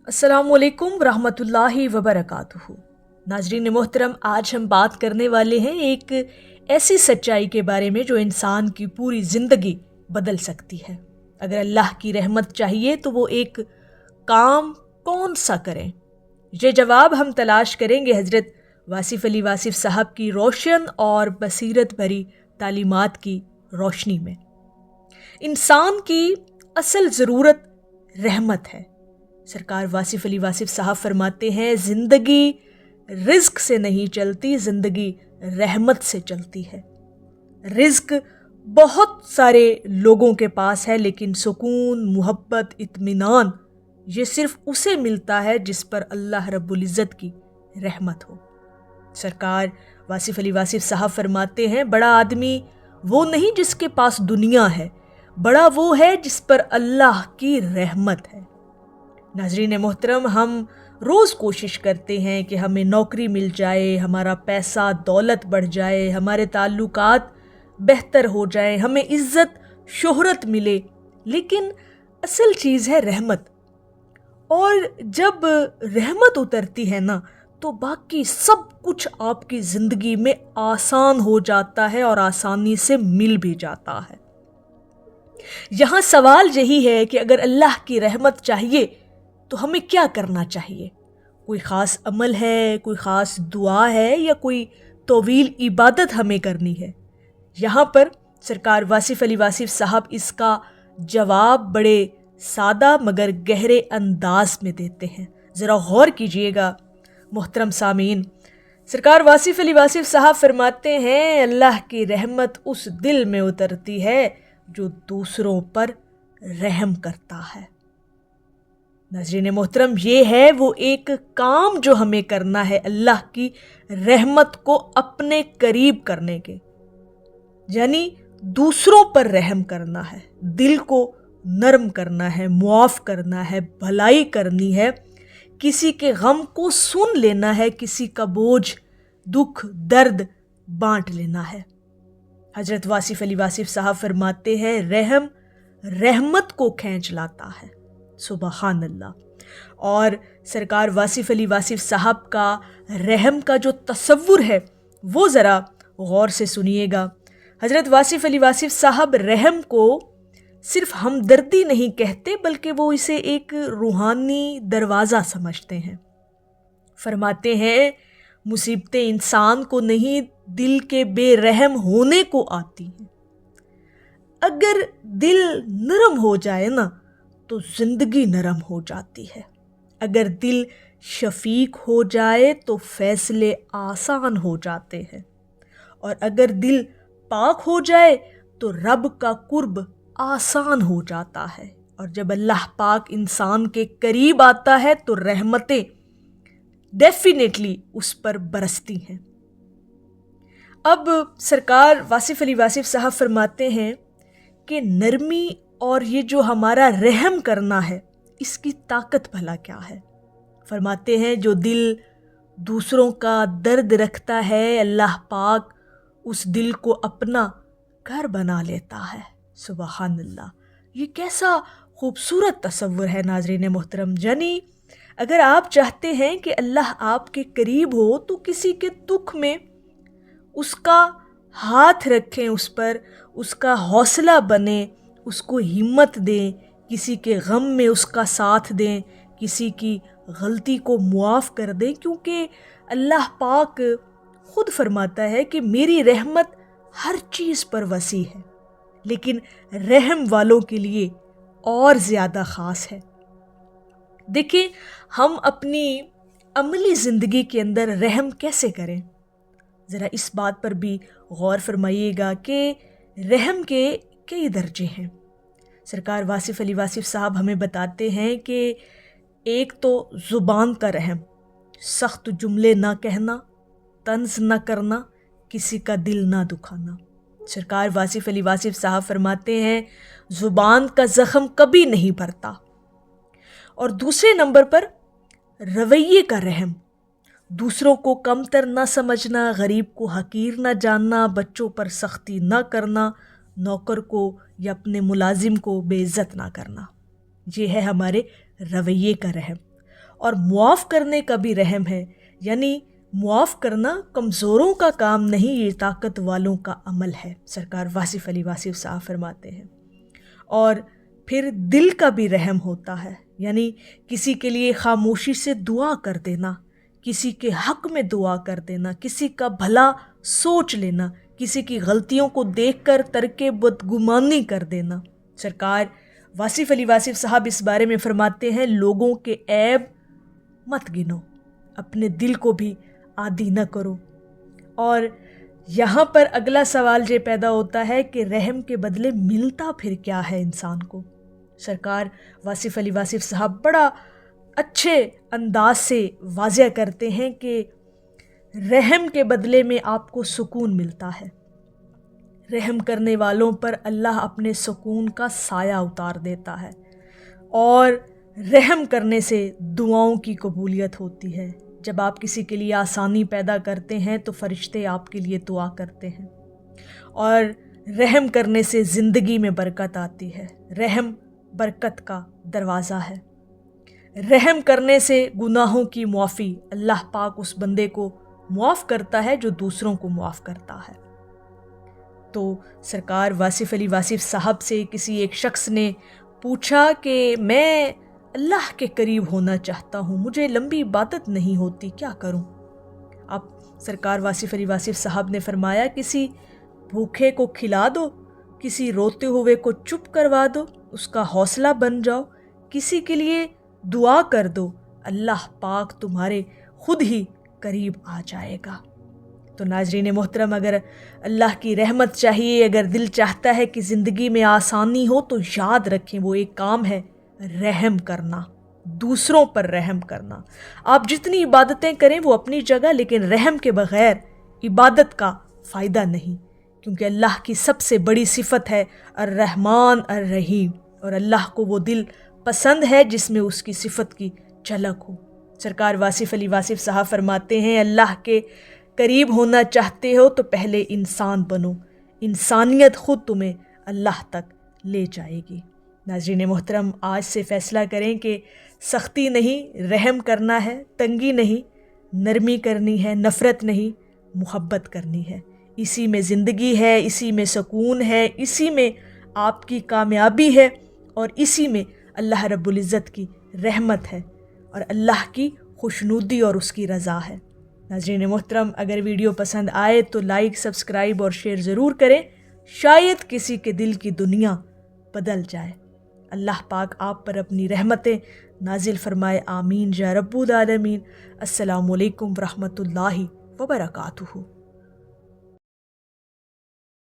السلام علیکم ورحمۃ اللہ وبرکاتہ۔ ناظرین محترم، آج ہم بات کرنے والے ہیں ایک ایسی سچائی کے بارے میں جو انسان کی پوری زندگی بدل سکتی ہے۔ اگر اللہ کی رحمت چاہیے تو وہ ایک کام کون سا کریں؟ یہ جواب ہم تلاش کریں گے حضرت واصف علی واصف صاحب کی روشن اور بصیرت بھری تعلیمات کی روشنی میں۔ انسان کی اصل ضرورت رحمت ہے۔ سرکار واصف علی واصف صاحب فرماتے ہیں، زندگی رزق سے نہیں چلتی، زندگی رحمت سے چلتی ہے۔ رزق بہت سارے لوگوں کے پاس ہے، لیکن سکون، محبت، اطمینان یہ صرف اسے ملتا ہے جس پر اللہ رب العزت کی رحمت ہو۔ سرکار واصف علی واصف صاحب فرماتے ہیں، بڑا آدمی وہ نہیں جس کے پاس دنیا ہے، بڑا وہ ہے جس پر اللہ کی رحمت ہے۔ ناظرین محترم، ہم روز کوشش کرتے ہیں کہ ہمیں نوکری مل جائے، ہمارا پیسہ دولت بڑھ جائے، ہمارے تعلقات بہتر ہو جائیں، ہمیں عزت شہرت ملے، لیکن اصل چیز ہے رحمت۔ اور جب رحمت اترتی ہے نا تو باقی سب کچھ آپ کی زندگی میں آسان ہو جاتا ہے اور آسانی سے مل بھی جاتا ہے۔ یہاں سوال یہی ہے کہ اگر اللہ کی رحمت چاہیے تو ہمیں کیا کرنا چاہیے؟ کوئی خاص عمل ہے، کوئی خاص دعا ہے، یا کوئی طویل عبادت ہمیں کرنی ہے؟ یہاں پر سرکار واصف علی واصف صاحب اس کا جواب بڑے سادہ مگر گہرے انداز میں دیتے ہیں۔ ذرا غور کیجئے گا محترم سامعین۔ سرکار واصف علی واصف صاحب فرماتے ہیں، اللہ کی رحمت اس دل میں اترتی ہے جو دوسروں پر رحم کرتا ہے۔ ناظرین محترم، یہ ہے وہ ایک کام جو ہمیں کرنا ہے اللہ کی رحمت کو اپنے قریب کرنے کے، یعنی دوسروں پر رحم کرنا ہے، دل کو نرم کرنا ہے، معاف کرنا ہے، بھلائی کرنی ہے، کسی کے غم کو سن لینا ہے، کسی کا بوجھ، دکھ، درد بانٹ لینا ہے۔ حضرت واصف علی واصف صاحب فرماتے ہیں، رحم رحمت کو کھینچ لاتا ہے۔ سبحان اللہ۔ اور سرکار واصف علی واصف صاحب کا رحم کا جو تصور ہے وہ ذرا غور سے سنیے گا۔ حضرت واصف علی واصف صاحب رحم کو صرف ہمدردی نہیں کہتے، بلکہ وہ اسے ایک روحانی دروازہ سمجھتے ہیں۔ فرماتے ہیں، مصیبتیں انسان کو نہیں، دل کے بے رحم ہونے کو آتی ہیں۔ اگر دل نرم ہو جائے نا تو زندگی نرم ہو جاتی ہے۔ اگر دل شفیق ہو جائے تو فیصلے آسان ہو جاتے ہیں، اور اگر دل پاک ہو جائے تو رب کا قرب آسان ہو جاتا ہے، اور جب اللہ پاک انسان کے قریب آتا ہے تو رحمتیں ڈیفینیٹلی اس پر برستی ہیں۔ اب سرکار واصف علی واصف صاحب فرماتے ہیں کہ نرمی اور یہ جو ہمارا رحم کرنا ہے، اس کی طاقت بھلا کیا ہے؟ فرماتے ہیں، جو دل دوسروں کا درد رکھتا ہے، اللہ پاک اس دل کو اپنا گھر بنا لیتا ہے۔ سبحان اللہ۔ یہ کیسا خوبصورت تصور ہے ناظرین محترم۔ یعنی اگر آپ چاہتے ہیں کہ اللہ آپ کے قریب ہو تو کسی کے دکھ میں اس کا ہاتھ رکھیں، اس پر اس کا حوصلہ بنیں، اس کو ہمت دیں، کسی کے غم میں اس کا ساتھ دیں، کسی کی غلطی کو معاف کر دیں، کیونکہ اللہ پاک خود فرماتا ہے کہ میری رحمت ہر چیز پر وسیع ہے، لیکن رحم والوں کے لیے اور زیادہ خاص ہے۔ دیکھیں، ہم اپنی عملی زندگی کے اندر رحم کیسے کریں؟ ذرا اس بات پر بھی غور فرمائیے گا کہ رحم کے کئی درجے ہیں۔ سرکار واصف علی واصف صاحب ہمیں بتاتے ہیں کہ ایک تو زبان کا رحم، سخت جملے نہ کہنا، طنز نہ کرنا، کسی کا دل نہ دکھانا۔ سرکار واصف علی واصف صاحب فرماتے ہیں، زبان کا زخم کبھی نہیں بھرتا۔ اور دوسرے نمبر پر رویے کا رحم، دوسروں کو کمتر نہ سمجھنا، غریب کو حقیر نہ جاننا، بچوں پر سختی نہ کرنا، نوکر کو یا اپنے ملازم کو بے عزت نہ کرنا۔ یہ ہے ہمارے رویے کا رحم۔ اور معاف کرنے کا بھی رحم ہے، یعنی معاف کرنا کمزوروں کا کام نہیں، یہ طاقت والوں کا عمل ہے، سرکار واصف علی واصف صاحب فرماتے ہیں۔ اور پھر دل کا بھی رحم ہوتا ہے، یعنی کسی کے لیے خاموشی سے دعا کر دینا، کسی کے حق میں دعا کر دینا، کسی کا بھلا سوچ لینا، کسی کی غلطیوں کو دیکھ کر ترک بدگمانی کر دینا۔ سرکار واصف علی واصف صاحب اس بارے میں فرماتے ہیں، لوگوں کے عیب مت گنو، اپنے دل کو بھی عادی نہ کرو۔ اور یہاں پر اگلا سوال یہ پیدا ہوتا ہے کہ رحم کے بدلے ملتا پھر کیا ہے انسان کو؟ سرکار واصف علی واصف صاحب بڑا اچھے انداز سے واضح کرتے ہیں کہ رحم کے بدلے میں آپ کو سکون ملتا ہے۔ رحم کرنے والوں پر اللہ اپنے سکون کا سایہ اتار دیتا ہے، اور رحم کرنے سے دعاؤں کی قبولیت ہوتی ہے۔ جب آپ کسی کے لیے آسانی پیدا کرتے ہیں تو فرشتے آپ کے لیے دعا کرتے ہیں، اور رحم کرنے سے زندگی میں برکت آتی ہے۔ رحم برکت کا دروازہ ہے۔ رحم کرنے سے گناہوں کی معافی، اللہ پاک اس بندے کو معاف کرتا ہے جو دوسروں کو معاف کرتا ہے۔ تو سرکار واصف علی واصف صاحب سے کسی ایک شخص نے پوچھا کہ میں اللہ کے قریب ہونا چاہتا ہوں، مجھے لمبی عبادت نہیں ہوتی، کیا کروں؟ اب سرکار واصف علی واصف صاحب نے فرمایا، کسی بھوکے کو کھلا دو، کسی روتے ہوئے کو چپ کروا دو، اس کا حوصلہ بن جاؤ، کسی کے لیے دعا کر دو، اللہ پاک تمہارے خود ہی قریب آ جائے گا۔ تو ناظرین محترم، اگر اللہ کی رحمت چاہیے، اگر دل چاہتا ہے کہ زندگی میں آسانی ہو، تو یاد رکھیں وہ ایک کام ہے، رحم کرنا، دوسروں پر رحم کرنا۔ آپ جتنی عبادتیں کریں وہ اپنی جگہ، لیکن رحم کے بغیر عبادت کا فائدہ نہیں، کیونکہ اللہ کی سب سے بڑی صفت ہے الرحمن الرحیم، اور اللہ کو وہ دل پسند ہے جس میں اس کی صفت کی جھلک ہو۔ سرکار واصف علی واصف صاحب فرماتے ہیں، اللہ کے قریب ہونا چاہتے ہو تو پہلے انسان بنو، انسانیت خود تمہیں اللہ تک لے جائے گی۔ ناظرین محترم، آج سے فیصلہ کریں کہ سختی نہیں، رحم کرنا ہے، تنگی نہیں، نرمی کرنی ہے، نفرت نہیں، محبت کرنی ہے۔ اسی میں زندگی ہے، اسی میں سکون ہے، اسی میں آپ کی کامیابی ہے، اور اسی میں اللہ رب العزت کی رحمت ہے، اور اللہ کی خوشنودی اور اس کی رضا ہے۔ ناظرین محترم، اگر ویڈیو پسند آئے تو لائک، سبسکرائب اور شیئر ضرور کریں، شاید کسی کے دل کی دنیا بدل جائے۔ اللہ پاک آپ پر اپنی رحمتیں نازل فرمائے، آمین یا رب العالمین۔ السلام علیکم ورحمۃ اللہ وبرکاتہ۔